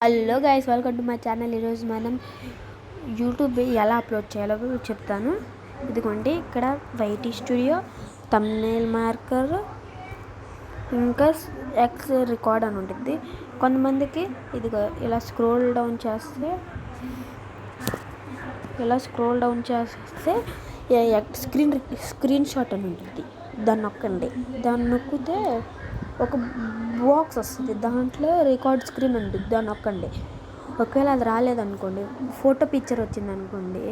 Hello guys, welcome to my channel. ఈరోజు మనం YouTube ఎలా అప్లోడ్ చేయాలో చెప్తాను. ఇదిగోండి, ఇక్కడ వైటీ స్టూడియో, థంబ్నెయిల్ మార్కర్, ఇంకా ఎక్స్ రికార్డ్ అని ఉంటుంది. కొంతమందికి ఇదిగో ఇలా స్క్రోల్ డౌన్ చేస్తే స్క్రీన్ షాట్ అని ఉంటుంది. దాన్ని నొక్కండి. దాన్ని నొక్కితే ఒక బాక్స్ వస్తుంది, దాంట్లో రికార్డ్ స్క్రీన్ ఉంటుంది. దాన్ని నొక్కండి. ఒకవేళ అది రాలేదనుకోండి, ఫోటో పిక్చర్ వచ్చిందనుకోండి,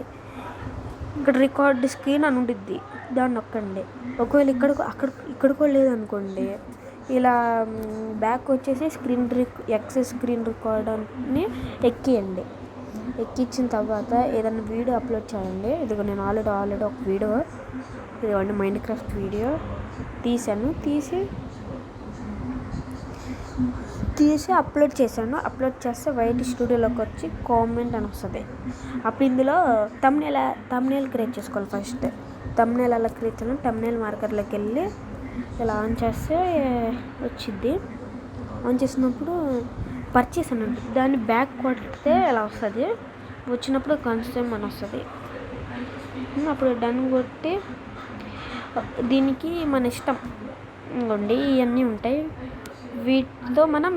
ఇక్కడ రికార్డ్ స్క్రీన్ అని ఉంటుంది, దాన్ని నొక్కండి. ఒకవేళ ఇక్కడ కూడా లేదనుకోండి, ఇలా బ్యాక్ వచ్చేసి ఎక్స్ స్క్రీన్ రికార్డ్ అని ఎక్కియండి. ఎక్కించిన తర్వాత ఏదైనా వీడియో అప్లోడ్ చేయండి. ఇదిగో నేను ఆల్రెడీ ఒక వీడియో, ఇదిగోండి మైండ్ క్రాఫ్ట్ వీడియో తీసాను. తీసి అప్లోడ్ చేశాను. అప్లోడ్ చేస్తే వైటీ స్టూడియోలోకి వచ్చి కామెంట్ అని వస్తుంది. అప్పుడు ఇందులో థంబ్నెయిల్ క్రియేట్ చేసుకోవాలి. ఫస్ట్ థంబ్నెయిల్ అలా క్రియేట్ చేయాలి. థంబ్నెయిల్ మార్కర్లోకి వెళ్ళి ఇలా ఆన్ చేస్తే వచ్చింది. ఆన్ చేసినప్పుడు పర్చేస్ అని ఉంటుంది, దాన్ని బ్యాక్ కొడితే ఇలా వస్తుంది. వచ్చినప్పుడు కన్స్యూమ్ అని వస్తుంది. అప్పుడు డన్ కొట్టి దీనికి మన ఇష్టం ఇంకోండి ఇవన్నీ ఉంటాయి. వీటితో మనం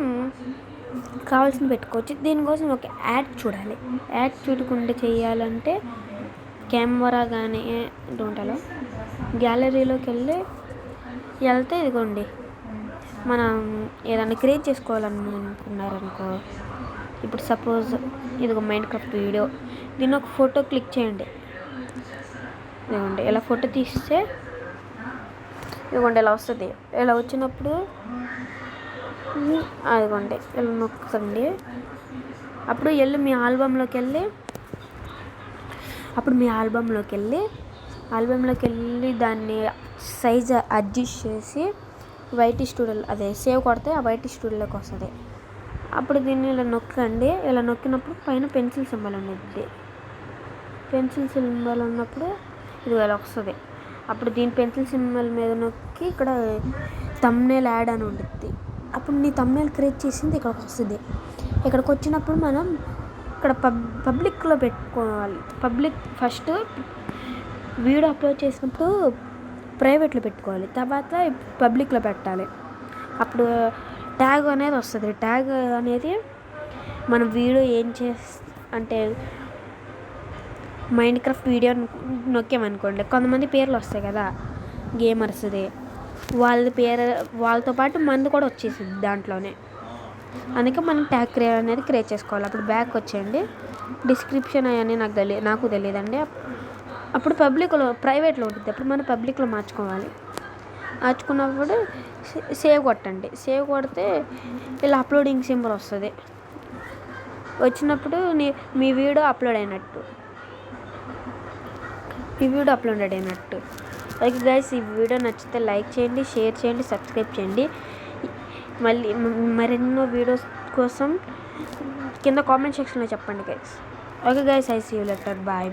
కావాల్సింది పెట్టుకోవచ్చు. దీనికోసం ఒక యాడ్ చూడాలి. యాడ్ చూడకుండా చేయాలంటే కెమెరా కానీ ఉంటాలో గ్యాలరీలోకి వెళ్తే ఇదిగోండి, మనం ఏదైనా క్రియేట్ చేసుకోవాలనుకున్నారనుకో, ఇప్పుడు సపోజ్ ఇదిగో మైండ్ క్రాఫ్ట్ వీడియో, దీన్ని ఒక ఫోటో క్లిక్ చేయండి. ఇదిగోండి ఇలా ఫోటో తీస్తే ఇదిగోండి ఇలా వస్తుంది. ఇలా వచ్చినప్పుడు అదిగోండి ఇలా నొక్కండి. అప్పుడు మీ ఆల్బంలోకి వెళ్ళి దాన్ని సైజ్ అడ్జస్ట్ చేసి వైటీ స్టూడియో అదే సేవ్ కొడితే ఆ వైటీ స్టూడియోలోకి వస్తుంది. అప్పుడు దీన్ని ఇలా నొక్కండి. ఇలా నొక్కినప్పుడు పైన పెన్సిల్ సింబల్ అనేది, పెన్సిల్ సింబల్ ఉన్నప్పుడు ఇది ఇలా వస్తుంది. అప్పుడు దీని పెన్సిల్ సింబల్ మీద నొక్కి ఇక్కడ థంబ్నెయిల్ యాడ్ అని ఉంటుంది. అప్పుడు నీ థంబ్నెయిల్ క్రియేట్ చేసింది ఇక్కడికి వస్తుంది. ఇక్కడికి వచ్చినప్పుడు మనం ఇక్కడ పబ్లిక్లో పెట్టుకోవాలి. ఫస్ట్ వీడియో అప్లోడ్ చేసినప్పుడు ప్రైవేట్లో పెట్టుకోవాలి, తర్వాత పబ్లిక్లో పెట్టాలి. అప్పుడు ట్యాగ్ అనేది వస్తుంది. ట్యాగ్ అనేది మన వీడియో అంటే మైండ్ క్రాఫ్ట్ వీడియో నొక్కామనుకోండి, కొంతమంది పేర్లు వస్తాయి కదా గేమర్స్ది, వాళ్ళతో పాటు మనది కూడా వచ్చేసింది దాంట్లోనే. అందుకే మనం ట్యాగ్ అనేది క్రియేట్ చేసుకోవాలి. అప్పుడు బ్యాక్ వచ్చేయండి. డిస్క్రిప్షన్ అవన్నీ నాకు తెలియదండి. అప్పుడు ప్రైవేట్లో ఉంటుంది. అప్పుడు మనం పబ్లిక్లో మార్చుకున్నప్పుడు సేవ్ కొట్టండి. సేవ్ కొడితే ఇలా అప్లోడింగ్ సింబల్ వస్తుంది. వచ్చినప్పుడు మీ వీడియో అప్లోడ్ అయినట్టు. ఓకే గైస్, ఈ వీడియో నచ్చితే లైక్ చేయండి, షేర్ చేయండి, సబ్స్క్రైబ్ చేయండి. మళ్ళీ మరెన్నో వీడియోస్ కోసం కింద కామెంట్ సెక్షన్లో చెప్పండి guys. Okay guys, I see you later. Bye.